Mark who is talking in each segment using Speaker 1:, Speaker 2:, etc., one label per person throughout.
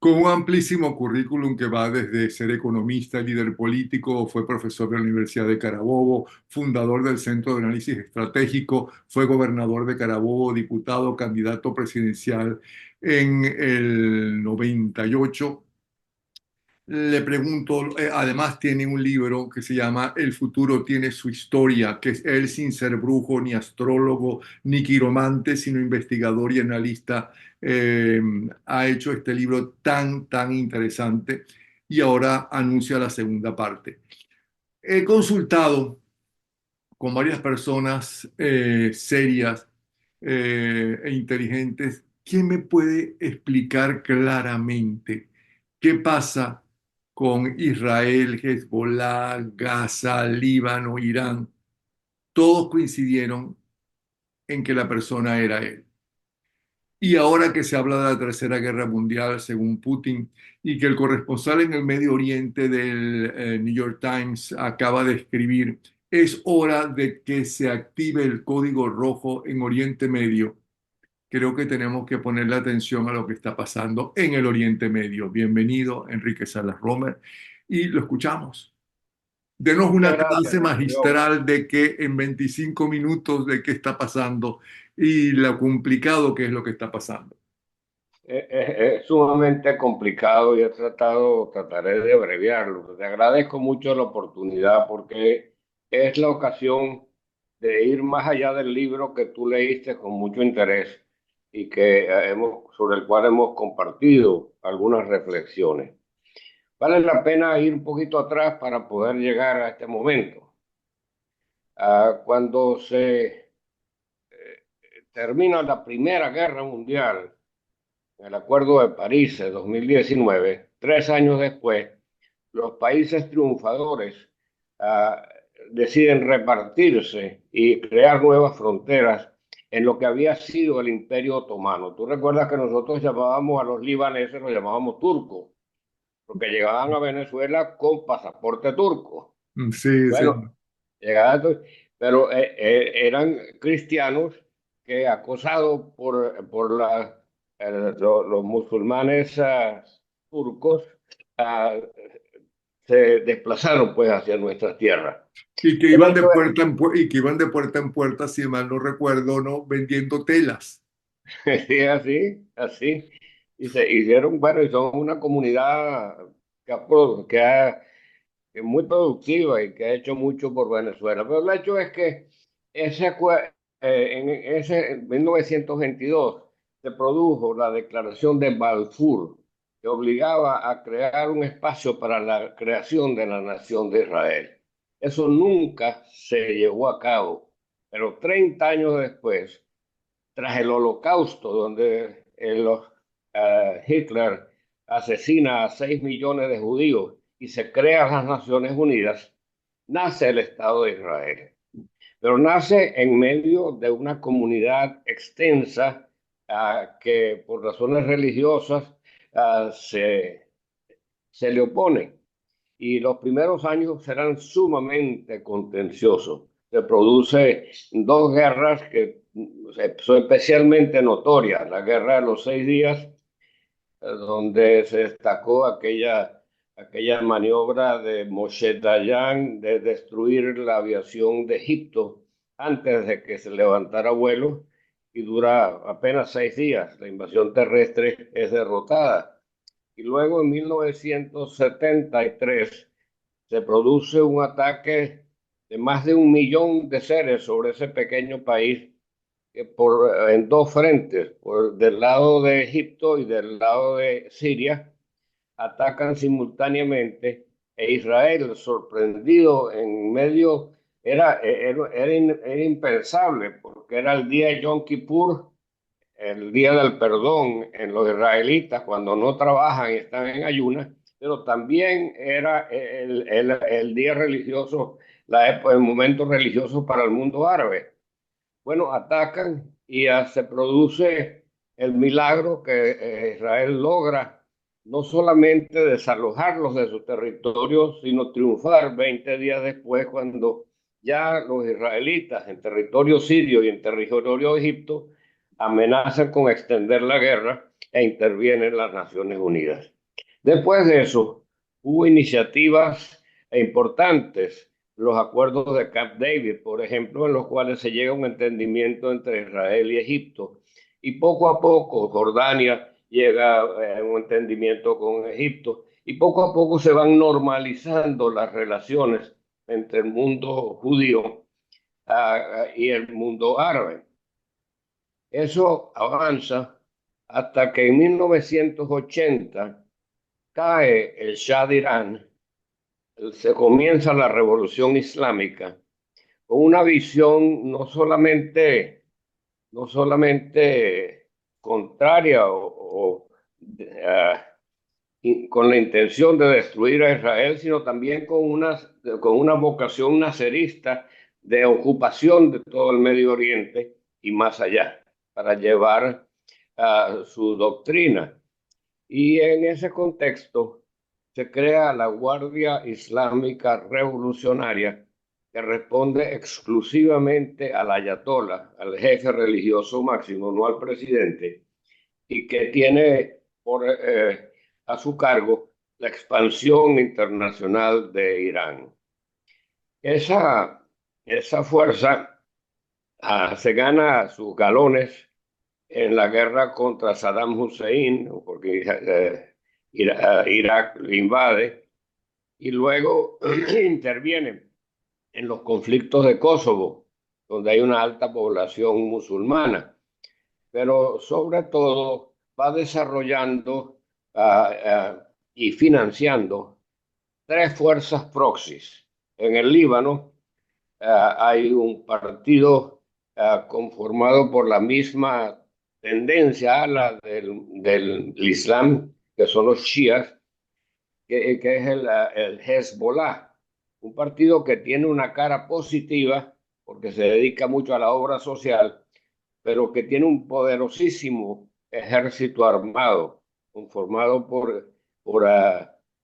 Speaker 1: Con un amplísimo currículum que va desde ser economista, líder político, fue profesor de la Universidad de Carabobo, fundador del Centro de Análisis Estratégico, fue gobernador de Carabobo, diputado, candidato presidencial en el 98. Le pregunto, además tiene un libro que se llama El futuro tiene su historia, que es él sin ser brujo, ni astrólogo, ni quiromante, sino investigador y analista. eh, ha hecho este libro tan interesante y ahora anuncia la segunda parte. He consultado con varias personas serias e inteligentes. ¿Quién me puede explicar claramente qué pasa con Israel, Hezbollah, Gaza, Líbano, Irán? Todos coincidieron en que la persona era él. Y ahora que se habla de la Tercera Guerra Mundial, según Putin, y que el corresponsal en el Medio Oriente del New York Times acaba de escribir, es hora de que se active el código rojo en Oriente Medio. Creo que tenemos que ponerle atención a lo que está pasando en el Oriente Medio. Bienvenido, Enrique Salas Romer, y lo escuchamos. Denos
Speaker 2: Muchas
Speaker 1: una
Speaker 2: gracias,
Speaker 1: clase
Speaker 2: Julio.
Speaker 1: magistral de qué en 25 minutos de qué está pasando y lo complicado que es lo que está pasando.
Speaker 2: Es sumamente complicado y trataré de abreviarlo. Te agradezco mucho la oportunidad porque es la ocasión de ir más allá del libro que tú leíste con mucho interés y sobre el cual hemos compartido algunas reflexiones. Vale la pena ir un poquito atrás para poder llegar a este momento. Cuando se termina la Primera Guerra Mundial, el Acuerdo de París de 2019, 3 años después, los países triunfadores ah, deciden repartirse y crear nuevas fronteras en lo que había sido el Imperio Otomano. Tú recuerdas que nosotros llamábamos a los libaneses, los llamábamos turcos, porque llegaban a Venezuela con pasaporte turco.
Speaker 1: Sí, sí.
Speaker 2: Bueno, llegaban, pero eran cristianos que acosados por los musulmanes turcos, ah, se desplazaron pues hacia nuestras tierras.
Speaker 1: Y que
Speaker 2: El
Speaker 1: iban de
Speaker 2: hecho
Speaker 1: puerta en y que iban de puerta en puerta, si mal no recuerdo, ¿no? Vendiendo telas.
Speaker 2: es sí, así, y se hicieron, bueno, y son una comunidad que es muy productiva y que ha hecho mucho por Venezuela. Pero el hecho es que en 1922 se produjo la declaración de Balfour, que obligaba a crear un espacio para la creación de la nación de Israel. Eso nunca se llevó a cabo, pero 30 años después, tras el Holocausto, donde Hitler asesina a 6 millones de judíos y se crean las Naciones Unidas, nace el Estado de Israel. Pero nace en medio de una comunidad extensa que por razones religiosas ah, se, se le opone. Y los primeros años serán sumamente contenciosos. Se produce dos guerras que son especialmente notorias. La guerra de los 6 días, donde se destacó aquella maniobra de Moshe Dayan de destruir la aviación de Egipto antes de que se levantara vuelo y dura apenas 6 días. La invasión terrestre es derrotada. Y luego en 1973 se produce un ataque de más de 1 millón de seres sobre ese pequeño país en dos frentes, del lado de Egipto y del lado de Siria, atacan simultáneamente e Israel, sorprendido en medio, era impensable porque era el día de Yom Kippur, el día del perdón en los israelitas cuando no trabajan y están en ayunas, pero también era el día religioso, el momento religioso para el mundo árabe. Bueno, atacan y se produce el milagro que Israel logra no solamente desalojarlos de su territorio, sino triunfar 20 días después cuando ya los israelitas en territorio sirio y en territorio de Egipto amenazan con extender la guerra e intervienen las Naciones Unidas. Después de eso, hubo iniciativas importantes, los acuerdos de Camp David, por ejemplo, en los cuales se llega a un entendimiento entre Israel y Egipto. Y poco a poco Jordania llega a un entendimiento con Egipto. Y poco a poco se van normalizando las relaciones entre el mundo judío y el mundo árabe. Eso avanza hasta que en 1980 cae el Shah de Irán, se comienza la revolución islámica con una visión no solamente contraria con la intención de destruir a Israel, sino también con una vocación nacerista de ocupación de todo el Medio Oriente y más allá, para llevar su doctrina. Y en ese contexto se crea la Guardia Islámica Revolucionaria, que responde exclusivamente al ayatollah, al jefe religioso máximo, no al presidente, y que tiene a su cargo la expansión internacional de Irán. Esa fuerza se gana sus galones en la guerra contra Saddam Hussein, porque Irak lo invade, y luego interviene en los conflictos de Kosovo, donde hay una alta población musulmana, pero sobre todo va desarrollando y financiando tres fuerzas proxies. En el Líbano hay un partido conformado por la misma tendencia a la del Islam, que son los chiíes, que es el Hezbollah, un partido que tiene una cara positiva porque se dedica mucho a la obra social, pero que tiene un poderosísimo ejército armado, conformado por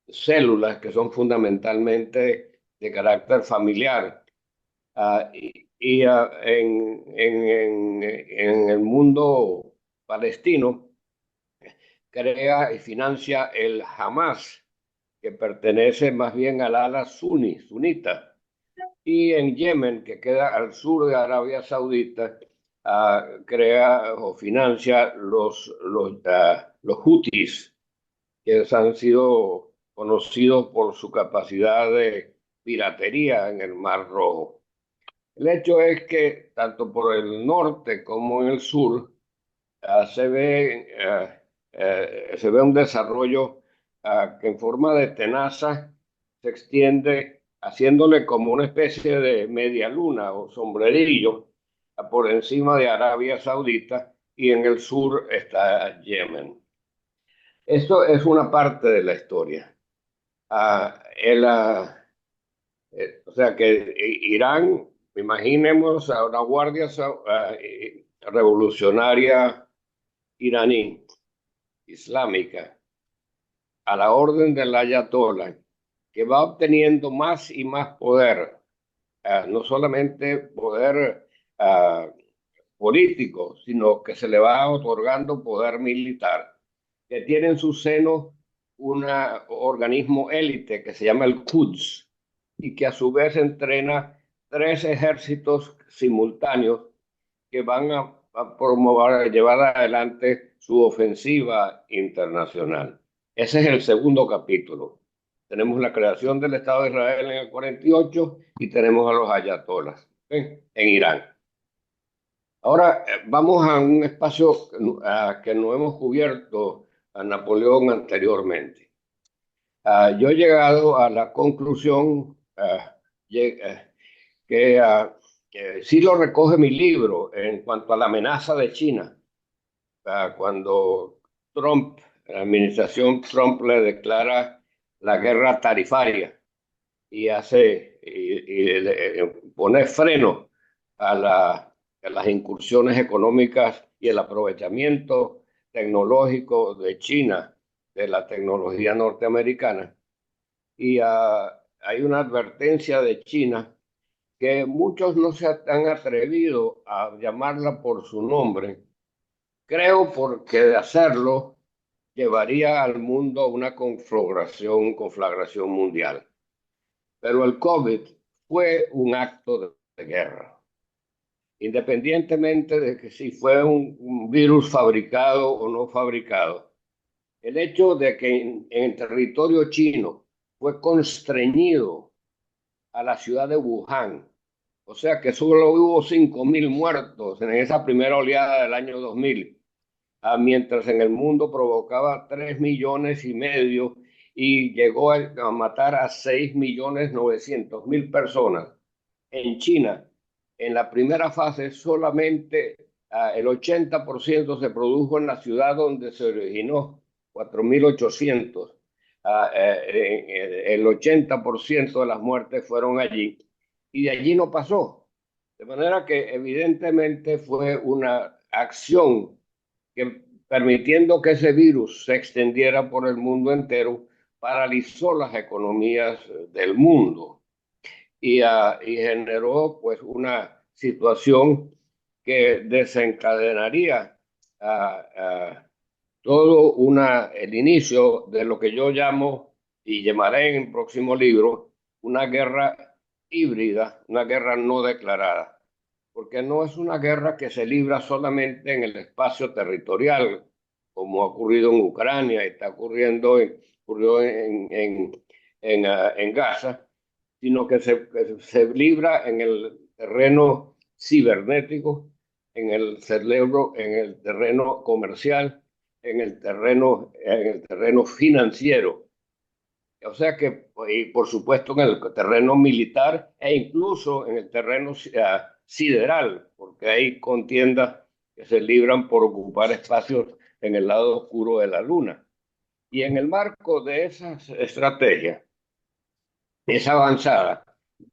Speaker 2: células que son fundamentalmente de carácter familiar. En el mundo palestino crea y financia el Hamas, que pertenece más bien al ala sunita. Y en Yemen, que queda al sur de Arabia Saudita, crea o financia los Houthis, que han sido conocidos por su capacidad de piratería en el Mar Rojo. El hecho es que tanto por el norte como en el sur se ve un desarrollo que en forma de tenaza se extiende, haciéndole como una especie de media luna o sombrerillo por encima de Arabia Saudita, y en el sur está Yemen. Esto es una parte de la historia. Ah, el, ah, o sea que Irán, imaginemos a una guardia revolucionaria iraní, islámica, a la orden del ayatollah, que va obteniendo más y más poder, no solamente poder político, sino que se le va otorgando poder militar, que tiene en su seno un organismo élite que se llama el Quds, y que a su vez entrena tres ejércitos simultáneos que van a promover, a llevar adelante su ofensiva internacional. Ese es el segundo capítulo. Tenemos la creación del Estado de Israel en el 48 y tenemos a los ayatolás en Irán. Ahora vamos a un espacio que no hemos cubierto a Napoleón anteriormente. Yo he llegado a la conclusión que sí lo recoge mi libro en cuanto a la amenaza de China, cuando la administración Trump le declara la guerra tarifaria y le pone freno a las incursiones económicas y el aprovechamiento tecnológico de China de la tecnología norteamericana. Y hay una advertencia de China que muchos no se han atrevido a llamarla por su nombre. Creo porque de hacerlo llevaría al mundo a una conflagración mundial. Pero el COVID fue un acto de guerra, independientemente de que si fue un virus fabricado o no fabricado. El hecho de que en territorio chino fue constreñido a la ciudad de Wuhan, o sea que solo hubo 5.000 muertos en esa primera oleada del año 2000, mientras en el mundo provocaba 3,5 millones y llegó a matar a 6,900,000 personas. En China, en la primera fase, solamente el 80% se produjo en la ciudad donde se originó, 4.800. El 80% de las muertes fueron allí y de allí no pasó. De manera que evidentemente fue una acción que, permitiendo que ese virus se extendiera por el mundo entero, paralizó las economías del mundo y generó pues una situación que desencadenaría todo el inicio de lo que yo llamo y llamaré en el próximo libro una guerra híbrida, una guerra no declarada, porque no es una guerra que se libra solamente en el espacio territorial, como ha ocurrido en Ucrania y ocurrió en Gaza, sino que se libra en el terreno cibernético, en el terreno comercial, en el terreno financiero. O sea que, y por supuesto, en el terreno militar e incluso en el terreno sideral, porque hay contiendas que se libran por ocupar espacios en el lado oscuro de la luna. Y en el marco de esas estrategias, esa avanzada,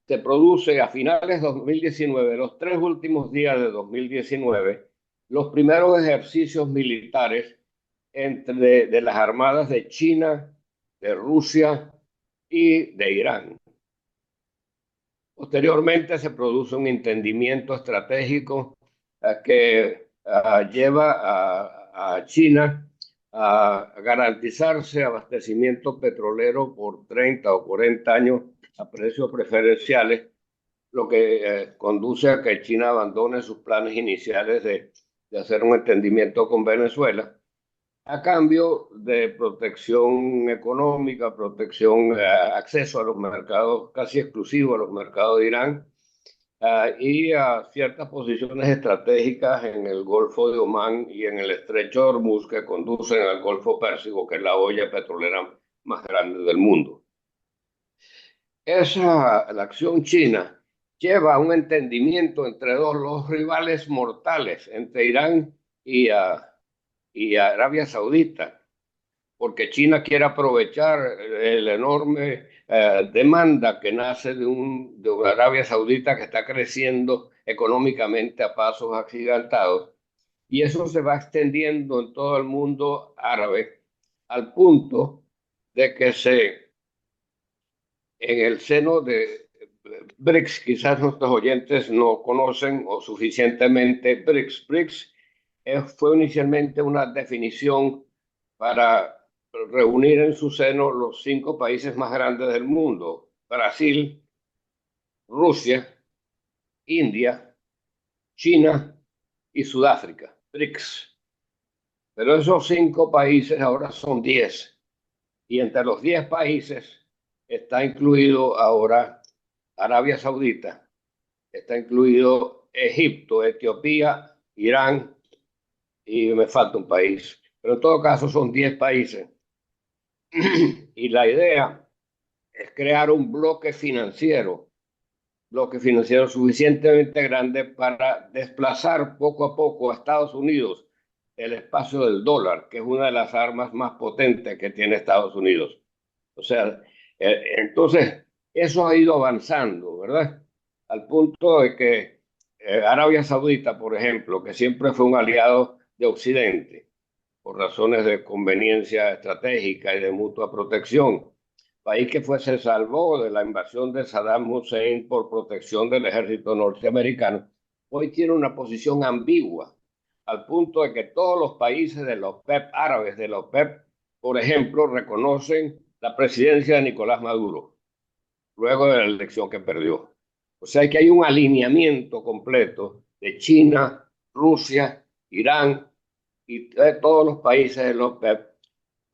Speaker 2: se produce a finales de 2019, los 3 últimos días de 2019, los primeros ejercicios militares de las armadas de China, de Rusia y de Irán. Posteriormente se produce un entendimiento estratégico que lleva a China a garantizarse abastecimiento petrolero por 30 o 40 años a precios preferenciales, lo que conduce a que China abandone sus planes iniciales de hacer un entendimiento con Venezuela a cambio de protección económica, acceso a los mercados casi exclusivos, a los mercados de Irán, y a ciertas posiciones estratégicas en el Golfo de Omán y en el Estrecho de Hormuz que conducen al Golfo Pérsico, que es la olla petrolera más grande del mundo. La acción china lleva a un entendimiento entre los rivales mortales, entre Irán y Arabia Saudita, porque China quiere aprovechar la enorme demanda que nace de una Arabia Saudita que está creciendo económicamente a pasos agigantados, y eso se va extendiendo en todo el mundo árabe al punto de que en el seno de BRICS, quizás nuestros oyentes no conocen o suficientemente BRICS. BRICS fue inicialmente una definición para reunir en su seno los 5 países más grandes del mundo: Brasil, Rusia, India, China y Sudáfrica, BRICS. Pero esos 5 países ahora son 10. Y entre los 10 países está incluido ahora Arabia Saudita, está incluido Egipto, Etiopía, Irán y me falta un país. Pero en todo caso son 10 países. Y la idea es crear un bloque financiero suficientemente grande para desplazar poco a poco a Estados Unidos el espacio del dólar, que es una de las armas más potentes que tiene Estados Unidos. O sea, entonces eso ha ido avanzando, ¿verdad? Al punto de que Arabia Saudita, por ejemplo, que siempre fue un aliado de Occidente, por razones de conveniencia estratégica y de mutua protección, país que se salvó de la invasión de Saddam Hussein por protección del ejército norteamericano, hoy tiene una posición ambigua, al punto de que todos los países de la OPEP árabes, de la OPEP, por ejemplo, reconocen la presidencia de Nicolás Maduro luego de la elección que perdió. O sea que hay un alineamiento completo de China, Rusia, Irán y de todos los países de la OPEP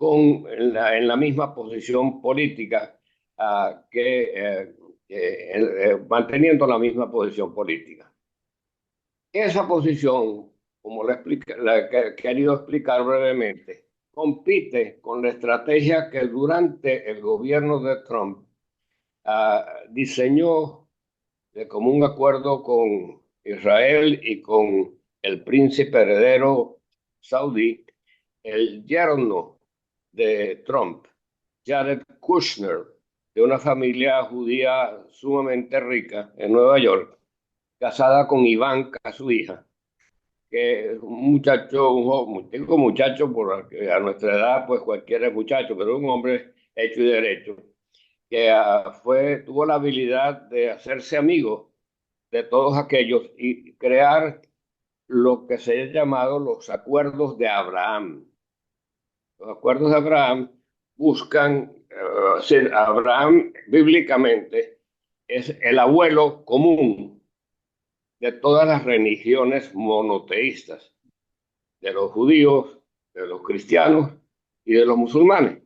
Speaker 2: en la misma posición política, manteniendo la misma posición política. Esa posición, como la que he querido explicar brevemente, compite con la estrategia que durante el gobierno de Trump diseñó de común acuerdo con Israel y con el príncipe heredero saudí, el yerno de Trump, Jared Kushner, de una familia judía sumamente rica en Nueva York, casada con Ivanka, su hija, que es un muchacho, digo muchacho porque a nuestra edad pues cualquiera es muchacho, pero un hombre hecho y derecho, que tuvo la habilidad de hacerse amigo de todos aquellos y crear lo que se ha llamado los acuerdos de Abraham. Los acuerdos de Abraham buscan, Abraham bíblicamente es el abuelo común de todas las religiones monoteístas, de los judíos, de los cristianos y de los musulmanes.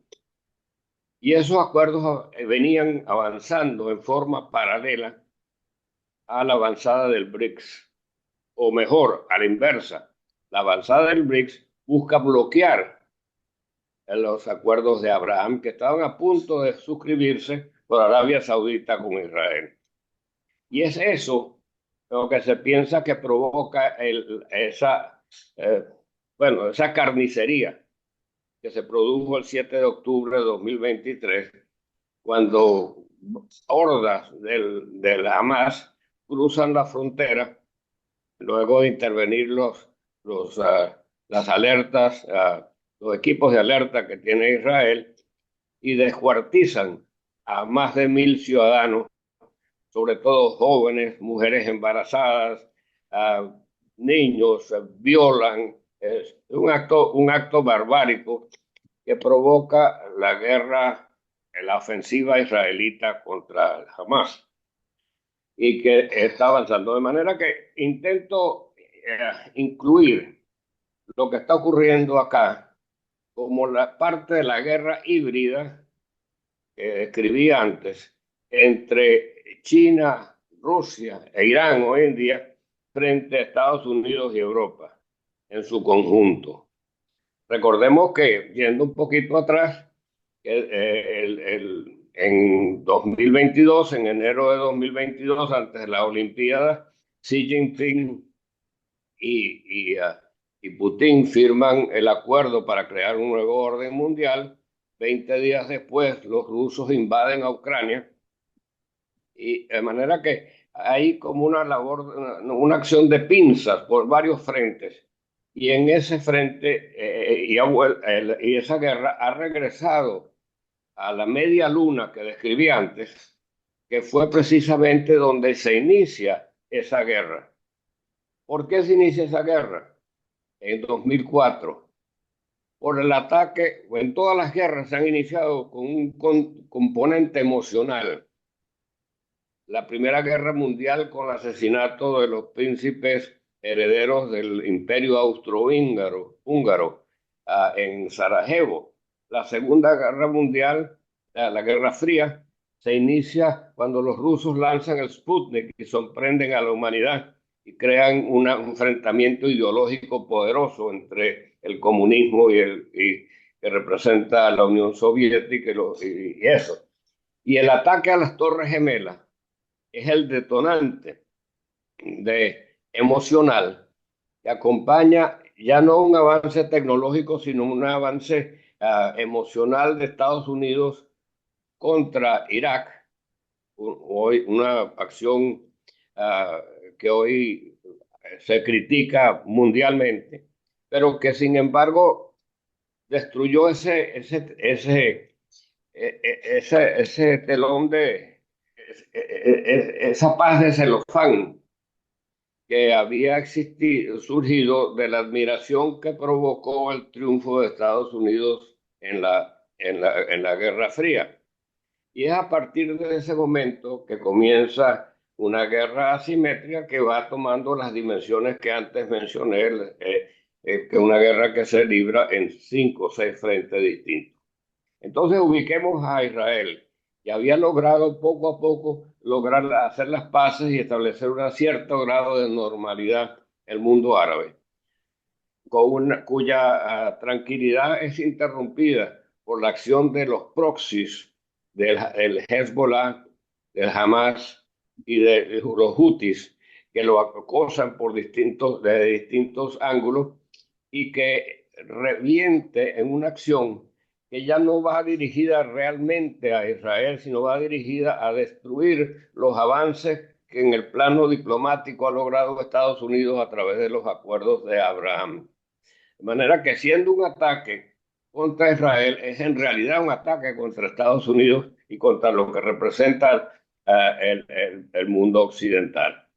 Speaker 2: Y esos acuerdos venían avanzando en forma paralela a la avanzada del BRICS, o mejor, a la inversa. La avanzada del BRICS busca bloquear los acuerdos de Abraham que estaban a punto de suscribirse por Arabia Saudita con Israel. Y es eso lo que se piensa que provoca eh, esa carnicería que se produjo el 7 de octubre de 2023, cuando hordas del Hamas cruzan la frontera luego de intervenir las alertas, los equipos de alerta que tiene Israel, y descuartizan a más de 1.000 ciudadanos, sobre todo jóvenes, mujeres embarazadas, niños, violan. Es un acto barbárico que provoca la guerra, la ofensiva israelita contra Hamas y que está avanzando. De manera que intento incluir lo que está ocurriendo acá como la parte de la guerra híbrida que describí antes entre China, Rusia e Irán hoy en día frente a Estados Unidos y Europa en su conjunto. Recordemos que, yendo un poquito atrás, en 2022, en enero de 2022, antes de la Olimpiada, Xi Jinping y Putin firman el acuerdo para crear un nuevo orden mundial. 20 días después, los rusos invaden a Ucrania, y de manera que hay como una labor, una acción de pinzas por varios frentes. Y en ese frente, y esa guerra ha regresado a la media luna que describí antes, que fue precisamente donde se inicia esa guerra. ¿Por qué se inicia esa guerra? En 2004, por el ataque, en todas las guerras se han iniciado con un componente emocional. La Primera Guerra Mundial con el asesinato de los príncipes herederos del Imperio Austrohúngaro en Sarajevo. La Segunda Guerra Mundial, la Guerra Fría, se inicia cuando los rusos lanzan el Sputnik y sorprenden a la humanidad y crean un enfrentamiento ideológico poderoso entre el comunismo que representa a la Unión Soviética y eso. Y el ataque a las Torres Gemelas es el detonante emocional que acompaña ya no un avance tecnológico, sino un avance emocional de Estados Unidos contra Irak, hoy una acción que hoy se critica mundialmente, pero que sin embargo destruyó ese telón esa paz de celofán que había surgido de la admiración que provocó el triunfo de Estados Unidos en la Guerra Fría. Y es a partir de ese momento que comienza una guerra asimétrica que va tomando las dimensiones que antes mencioné, que es una guerra que se libra en 5 o 6 frentes distintos. Entonces ubiquemos a Israel, que había logrado poco a poco lograr hacer las paces y establecer un cierto grado de normalidad el mundo árabe, cuya tranquilidad es interrumpida por la acción de los proxies del Hezbollah, del Hamas y de los Houthis, que lo acosan de distintos ángulos y que reviente en una acción que ya no va dirigida realmente a Israel, sino va dirigida a destruir los avances que en el plano diplomático ha logrado Estados Unidos a través de los acuerdos de Abraham. De manera que siendo un ataque contra Israel, es en realidad un ataque contra Estados Unidos y contra lo que representa el mundo occidental.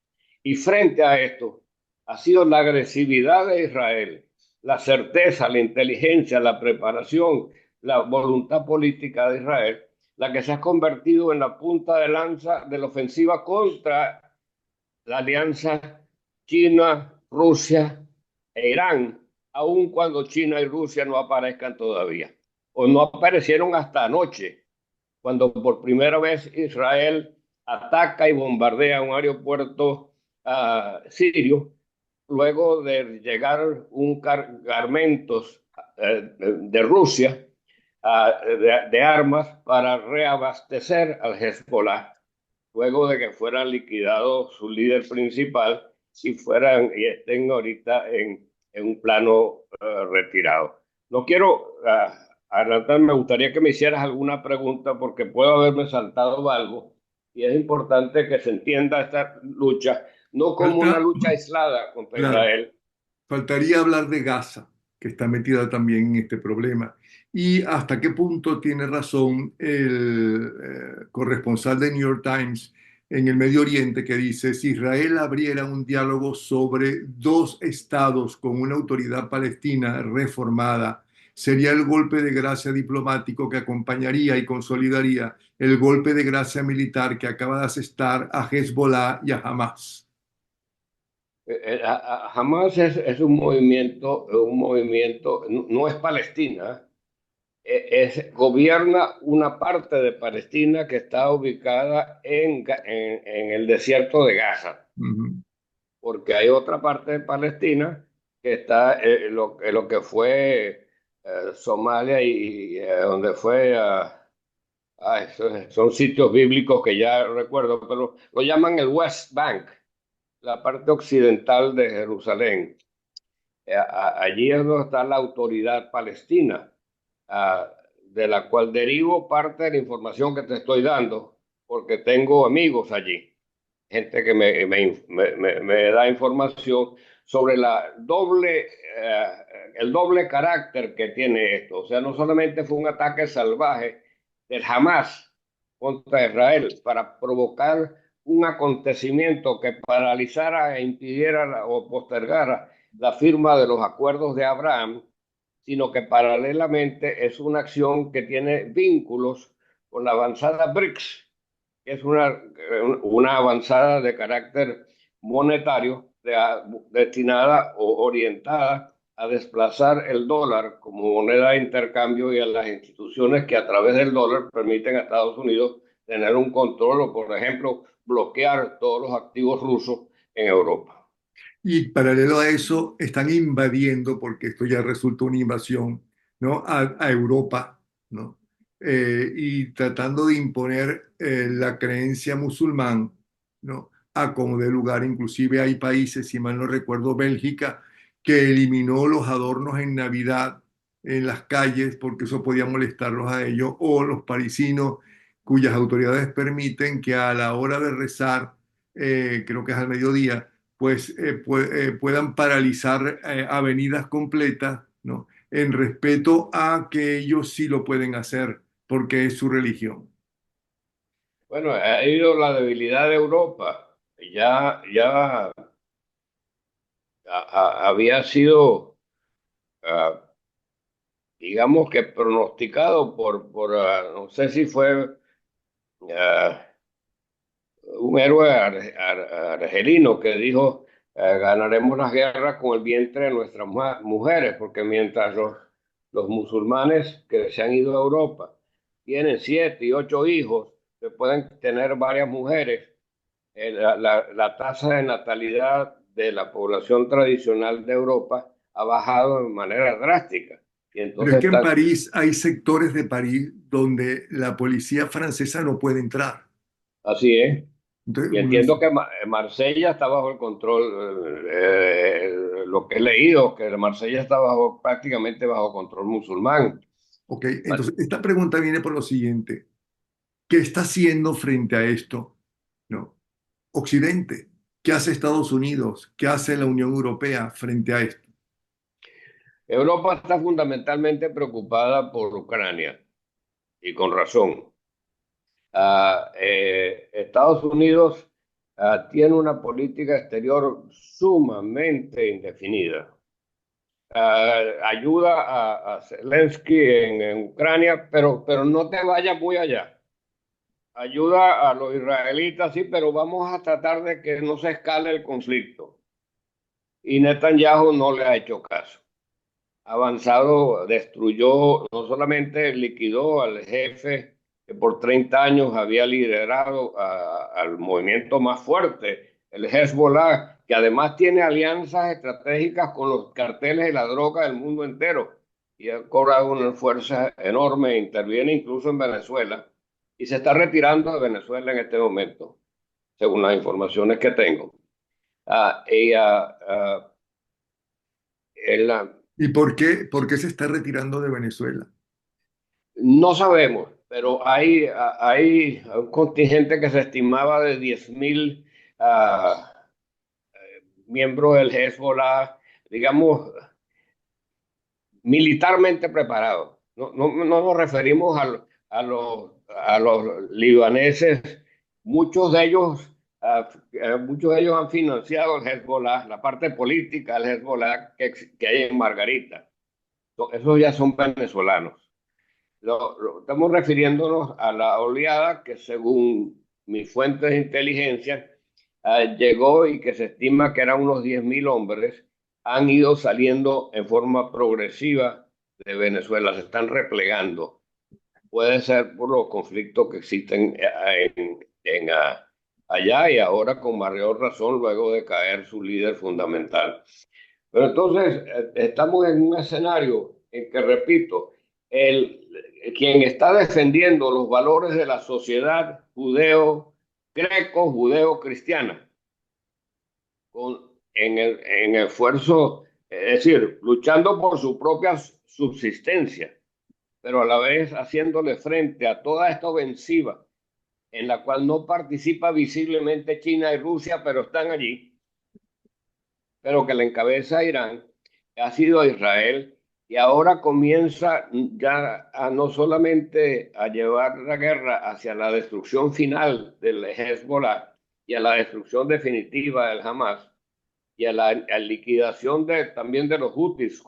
Speaker 2: Y frente a esto, ha sido la agresividad de Israel, la certeza, la inteligencia, la preparación, la voluntad política de Israel, la que se ha convertido en la punta de lanza de la ofensiva contra la alianza China, Rusia e Irán, aun cuando China y Rusia no aparezcan todavía, o no aparecieron hasta anoche, cuando por primera vez Israel ataca y bombardea un aeropuerto sirio, luego de llegar un cargamentos de Rusia de armas para reabastecer al Hezbollah luego de que fueran liquidados su líder principal y estén ahorita en un plano retirado. No quiero adelantar, me gustaría que me hicieras alguna pregunta porque puedo haberme saltado algo y es importante que se entienda esta lucha no como una
Speaker 1: Falta,
Speaker 2: lucha aislada contra
Speaker 1: claro,
Speaker 2: Israel.
Speaker 1: faltaría hablar de Gaza, que está metida también en este problema. Y hasta qué punto tiene razón el corresponsal de New York Times en el Medio Oriente que dice, si Israel abriera un diálogo sobre dos estados con una autoridad palestina reformada, sería el golpe de gracia diplomático que acompañaría y consolidaría el golpe de gracia militar que acaba de asestar a Hezbollah y a Hamas.
Speaker 2: Hamas es un movimiento, no es Palestina, gobierna una parte de Palestina que está ubicada en el desierto de Gaza,
Speaker 1: Ujú.
Speaker 2: porque hay otra parte de Palestina que está en lo que fue Somalia y donde fue, son sitios bíblicos que ya recuerdo, pero lo llaman el West Bank, la parte occidental de Jerusalén. Allí es donde está la autoridad palestina, de la cual derivo parte de la información que te estoy dando, porque tengo amigos allí, gente que me da información sobre el doble carácter que tiene esto. O sea, no solamente fue un ataque salvaje del Hamas contra Israel para provocar un acontecimiento que paralizara e impidiera o postergara la firma de los acuerdos de Abraham, sino que paralelamente es una acción que tiene vínculos con la avanzada BRICS, que es una avanzada de carácter monetario destinada o orientada a desplazar el dólar como moneda de intercambio y a las instituciones que a través del dólar permiten a Estados Unidos tener un control o, por ejemplo, bloquear todos los activos rusos en Europa.
Speaker 1: Y paralelo a eso, están invadiendo, porque esto ya resulta una invasión, ¿no? A Europa, ¿no? Y tratando de imponer la creencia musulmán, ¿no? A como de lugar. Inclusive hay países, si mal no recuerdo, Bélgica, que eliminó los adornos en Navidad en las calles porque eso podía molestarlos a ellos, o los parisinos cuyas autoridades permiten que a la hora de rezar, creo que es al mediodía, pues puedan paralizar avenidas completas, ¿no? En respeto a que ellos sí lo pueden hacer porque es su religión.
Speaker 2: Bueno, ha ido la debilidad de Europa. Ya había sido ah, digamos que pronosticado no sé si fue ah, un héroe argelino que dijo, ganaremos las guerras con el vientre de nuestras mujeres, porque mientras los musulmanes que se han ido a Europa tienen 7 y 8 hijos, que pueden tener varias mujeres, la tasa de natalidad de la población tradicional de Europa ha bajado de manera drástica. Y
Speaker 1: Pero es
Speaker 2: entonces
Speaker 1: que en
Speaker 2: están,
Speaker 1: París hay sectores de París donde la policía francesa no puede entrar.
Speaker 2: así es.
Speaker 1: Entonces,
Speaker 2: Y entiendo que Marsella está bajo el control, lo que he leído, que Marsella está prácticamente bajo control musulmán.
Speaker 1: ok, entonces esta pregunta viene por lo siguiente. ¿Qué está haciendo frente a esto? ¿No? Occidente. ¿Qué hace Estados Unidos? ¿Qué hace la Unión Europea frente a esto?
Speaker 2: Europa está fundamentalmente preocupada por Ucrania, y con razón. Estados Unidos tiene una política exterior sumamente indefinida. Ayuda a Zelensky en Ucrania, pero no te vayas muy allá. Ayuda a los israelitas, sí, pero vamos a tratar de que no se escale el conflicto. Y Netanyahu no le ha hecho caso. Avanzado, destruyó, no solamente liquidó al jefe que por 30 años había liderado al movimiento más fuerte, el Hezbollah, que además tiene alianzas estratégicas con los carteles de la droga del mundo entero y ha cobrado una fuerza enorme, interviene incluso en Venezuela y se está retirando de Venezuela en este momento, según las informaciones que tengo. Ah, y, ah, ah, él,
Speaker 1: ¿Y por qué se está retirando de Venezuela?
Speaker 2: No sabemos, pero hay un contingente que se estimaba de 10.000 miembros del Hezbollah, digamos, militarmente preparados. No nos referimos a los libaneses. Muchos de ellos, muchos de ellos han financiado el Hezbollah, la parte política del Hezbollah que hay en Margarita. Esos ya son venezolanos. Estamos refiriéndonos a la oleada que, según mis fuentes de inteligencia, llegó y que se estima que eran unos 10.000 hombres, han ido saliendo en forma progresiva de Venezuela, se están replegando. Puede ser por los conflictos que existen allá y ahora con mayor razón luego de caer su líder fundamental. Pero entonces estamos en un escenario en que, repito, quien está defendiendo los valores de la sociedad judeo-greco, judeo-cristiana, en esfuerzo, es decir, luchando por su propia subsistencia, pero a la vez haciéndole frente a toda esta ofensiva en la cual no participa visiblemente China y Rusia, pero están allí, pero que la encabeza Irán, ha sido Israel, y ahora comienza ya a no solamente a llevar la guerra hacia la destrucción final del Hezbollah y a la destrucción definitiva del Hamas y a liquidación también de los Houthis,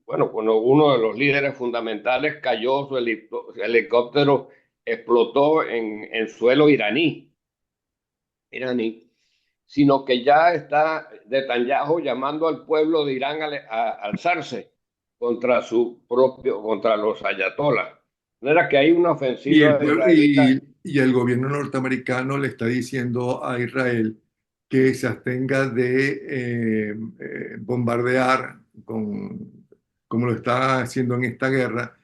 Speaker 2: bueno, cuando uno de los líderes fundamentales cayó, su helicóptero explotó en suelo iraní, sino que ya está Netanyahu llamando al pueblo de Irán a alzarse contra los ayatolás. No era que hay una
Speaker 1: Y
Speaker 2: ofensiva israelita.
Speaker 1: y el gobierno norteamericano le está diciendo a Israel que se abstenga de bombardear, como lo está haciendo en esta guerra,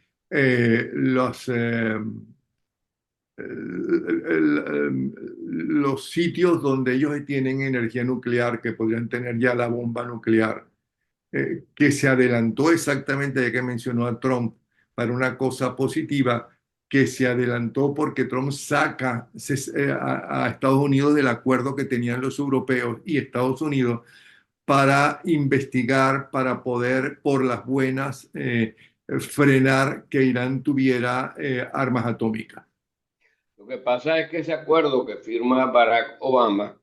Speaker 1: los sitios donde ellos tienen energía nuclear, que podrían tener ya la bomba nuclear, que se adelantó exactamente, ya que mencionó a Trump, para una cosa positiva, que se adelantó porque Trump saca a Estados Unidos del acuerdo que tenían los europeos y Estados Unidos para investigar, para poder, por las buenas, frenar que Irán tuviera armas atómicas.
Speaker 2: Lo que pasa es que ese acuerdo que firma Barack Obama,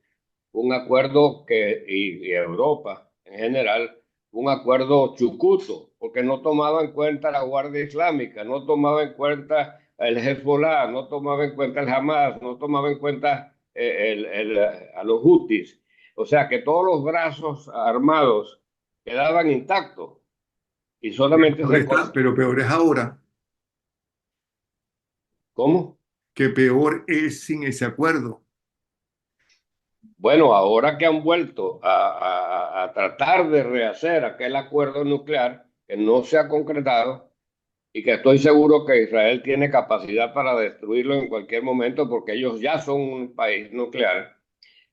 Speaker 2: un acuerdo y Europa en general, un acuerdo chucuto, porque no tomaba en cuenta la Guardia Islámica, no tomaba en cuenta el Hezbollah, no tomaba en cuenta el Hamas, no tomaba en cuenta a los Houthis. O sea que todos los brazos armados quedaban intactos y solamente
Speaker 1: Peor está, pero peor es ahora,
Speaker 2: ¿Cómo?
Speaker 1: que peor es sin ese acuerdo.
Speaker 2: Bueno, ahora que han vuelto a tratar de rehacer aquel acuerdo nuclear que no se ha concretado y que estoy seguro que Israel tiene capacidad para destruirlo en cualquier momento porque ellos ya son un país nuclear,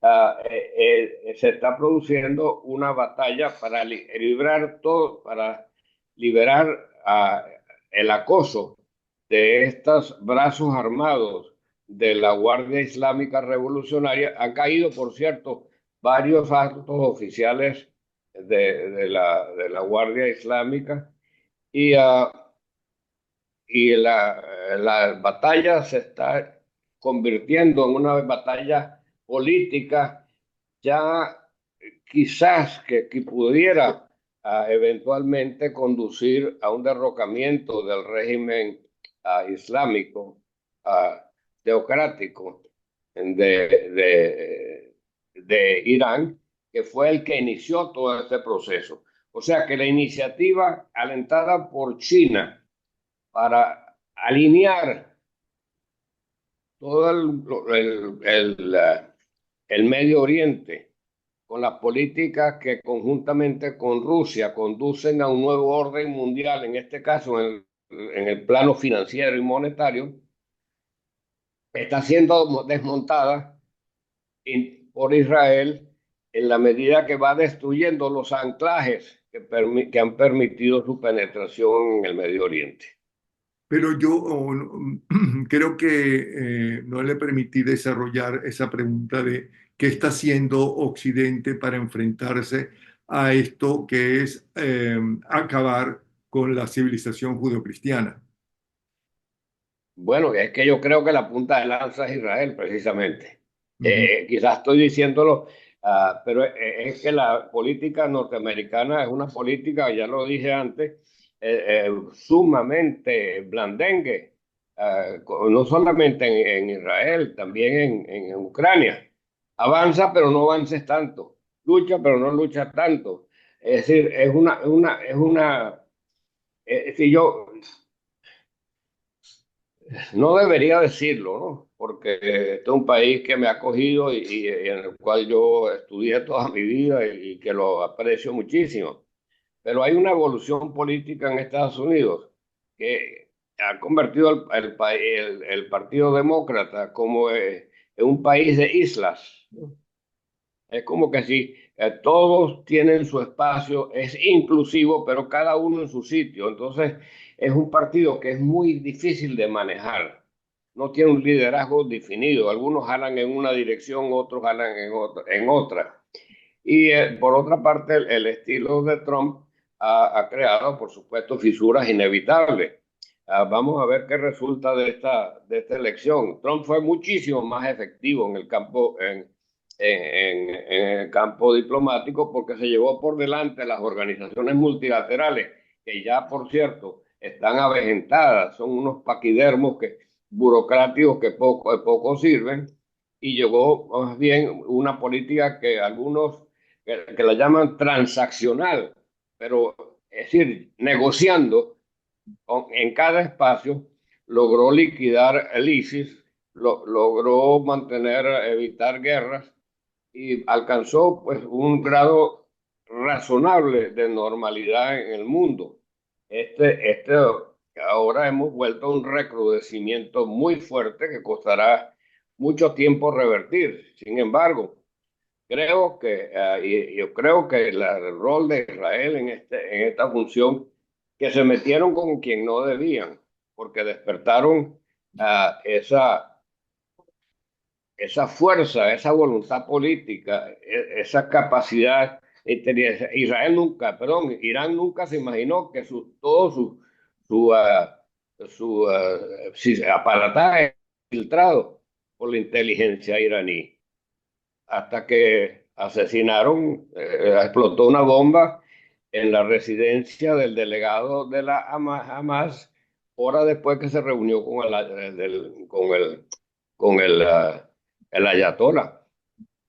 Speaker 2: se está produciendo una batalla para librar todo, para liberar el acoso de estos brazos armados de la Guardia Islámica Revolucionaria. Han caído, por cierto, varios altos oficiales de la Guardia Islámica y, la batalla se está convirtiendo en una batalla política ya quizás que pudiera eventualmente conducir a un derrocamiento del régimen islámico teocrático de Irán, que fue el que inició todo este proceso. O sea que la iniciativa alentada por China para alinear todo el Medio Oriente con las políticas que conjuntamente con Rusia conducen a un nuevo orden mundial, en este caso en el plano financiero y monetario, está siendo desmontada por Israel en la medida que va destruyendo los anclajes que han permitido su penetración en el Medio Oriente.
Speaker 1: Pero yo creo que no le permití desarrollar esa pregunta de qué está haciendo Occidente para enfrentarse a esto que es acabar con la civilización judeocristiana.
Speaker 2: Bueno, es que yo creo que la punta de lanza es Israel, precisamente.
Speaker 1: Ujú.
Speaker 2: Quizás estoy diciéndolo, pero es que la política norteamericana es una política, ya lo dije antes, sumamente blandengue, no solamente en Israel, también en Ucrania. Avanza, pero no avances tanto. Lucha, pero no lucha tanto. Es decir, si yo no debería decirlo, ¿no? Porque este es un país que me ha acogido y en el cual yo estudié toda mi vida y que lo aprecio muchísimo. Pero hay una evolución política en Estados Unidos que ha convertido el Partido Demócrata como en un país de islas, ¿no? Es como que si todos tienen su espacio, es inclusivo, pero cada uno en su sitio. Entonces, es un partido que es muy difícil de manejar. No tiene un liderazgo definido. Algunos jalan en una dirección, otros jalan en otra. Y por otra parte, el estilo de Trump ha creado, por supuesto, fisuras inevitables. Vamos a ver qué resulta de esta elección. Trump fue muchísimo más efectivo en el campo diplomático porque se llevó por delante las organizaciones multilaterales, que ya, por cierto, están avejentadas, son unos paquidermos burocráticos que poco sirven, y llevó más bien una política que algunos que la llaman transaccional, pero es decir, negociando en cada espacio, logró liquidar el ISIS, logró evitar guerras y alcanzó pues un grado razonable de normalidad en el mundo. Ahora hemos vuelto a un recrudecimiento muy fuerte que costará mucho tiempo revertir. Sin embargo, yo creo que el rol de Israel en esta función, que se metieron con quien no debían, porque despertaron esa fuerza, esa voluntad política, esa capacidad. Israel nunca, perdón, Irán nunca se imaginó que todo su, ah, aparataje filtrado por la inteligencia iraní, hasta que explotó una bomba en la residencia del delegado de la Hamas, horas después que se reunió el ayatollah.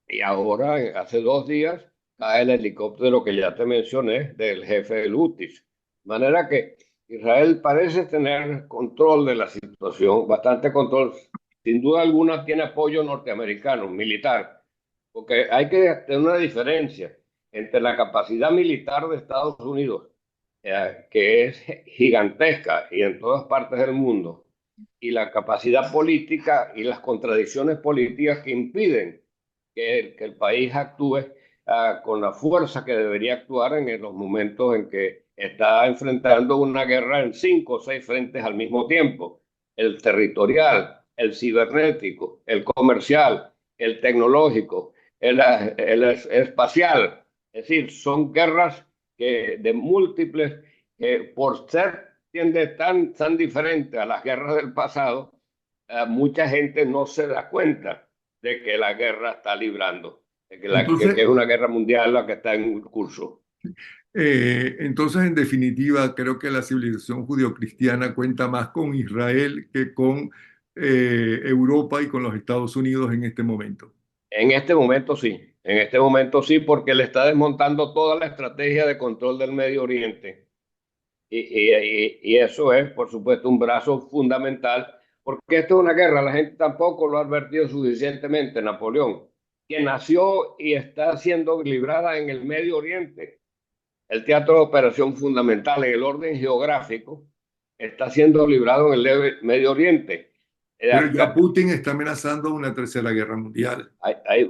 Speaker 2: Y ahora, hace 2 días, cae el helicóptero que ya te mencioné del jefe del Houthis. De manera que Israel parece tener control de la situación, bastante control. Sin duda alguna tiene apoyo norteamericano, militar, porque hay que tener una diferencia entre la capacidad militar de Estados Unidos, que es gigantesca y en todas partes del mundo, y la capacidad política y las contradicciones políticas que impiden que el país actúe con la fuerza que debería actuar en los momentos en que está enfrentando una guerra en 5 o 6 frentes al mismo tiempo: el territorial, el cibernético, el comercial, el tecnológico, el espacial. Es decir, son guerras de múltiples, que por ser tan diferentes a las guerras del pasado, mucha gente no se da cuenta de que la guerra está librando, de que
Speaker 1: Entonces,
Speaker 2: es una guerra mundial la que está en curso.
Speaker 1: entonces, en definitiva, creo que la civilización judio-cristiana cuenta más con Israel que con Europa y con los Estados Unidos en este momento.
Speaker 2: En este momento sí, porque le está desmontando toda la estrategia de control del Medio Oriente. Y eso es, por supuesto, un brazo fundamental, porque esto es una guerra, la gente tampoco lo ha advertido suficientemente. Napoleón, que nació y está siendo librada en el Medio Oriente, el teatro de operación fundamental en el orden geográfico, está siendo librado en el Medio Oriente.
Speaker 1: Pero ya
Speaker 2: Acá
Speaker 1: Putin está amenazando una tercera guerra mundial.
Speaker 2: hay, hay,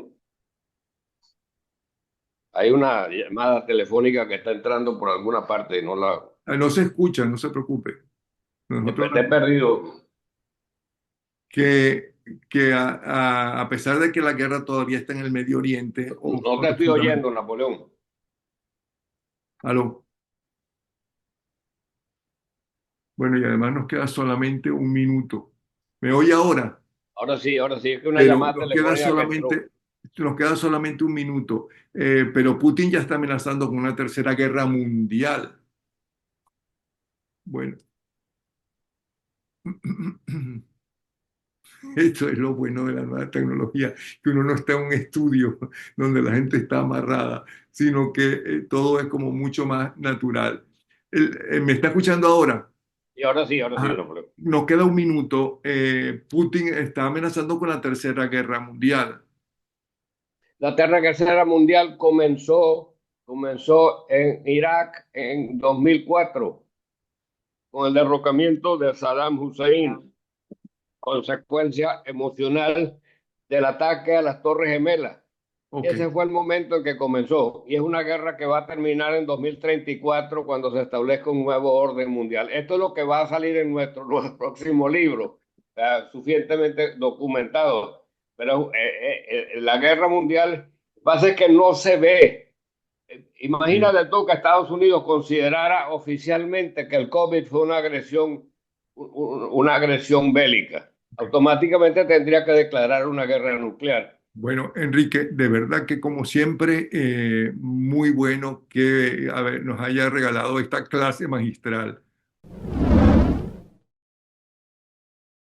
Speaker 2: hay una llamada telefónica que está entrando por alguna parte, no la
Speaker 1: No se escucha, no se preocupe. Nosotros
Speaker 2: te he perdido.
Speaker 1: que, que a pesar de que la guerra todavía está en el Medio Oriente,
Speaker 2: No te estoy oyendo, Napoleón.
Speaker 1: Aló. Bueno, y además nos queda solamente un minuto. ¿Me oye ahora?
Speaker 2: Ahora sí, es que una
Speaker 1: Pero
Speaker 2: llamada telefónica que entró.
Speaker 1: nos queda solamente un minuto. Pero Putin ya está amenazando con una tercera guerra mundial. Bueno, esto es lo bueno de la nueva tecnología, que uno no está en un estudio donde la gente está amarrada, sino que todo es como mucho más natural. ¿Me está escuchando ahora?
Speaker 2: Y ahora sí,
Speaker 1: Ajá.
Speaker 2: Napoleón.
Speaker 1: Nos queda un minuto. Putin está amenazando con la tercera guerra mundial.
Speaker 2: La Tercera Guerra Mundial comenzó en Irak en 2004 con el derrocamiento de Saddam Hussein, consecuencia emocional del ataque a las Torres Gemelas.
Speaker 1: Ok.
Speaker 2: Ese fue el momento en que comenzó, y es una guerra que va a terminar en 2034 cuando se establezca un nuevo orden mundial. Esto es lo que va a salir en nuestro próximo libro, suficientemente documentado. Pero la guerra mundial pasa es que no se ve.
Speaker 1: Sí.
Speaker 2: Imagínate tú que Estados Unidos considerara oficialmente que el COVID fue una agresión bélica.
Speaker 1: Ok.
Speaker 2: Automáticamente tendría que declarar una guerra nuclear.
Speaker 1: Bueno, Enrique, de verdad que como siempre, muy bueno que nos haya regalado esta clase magistral.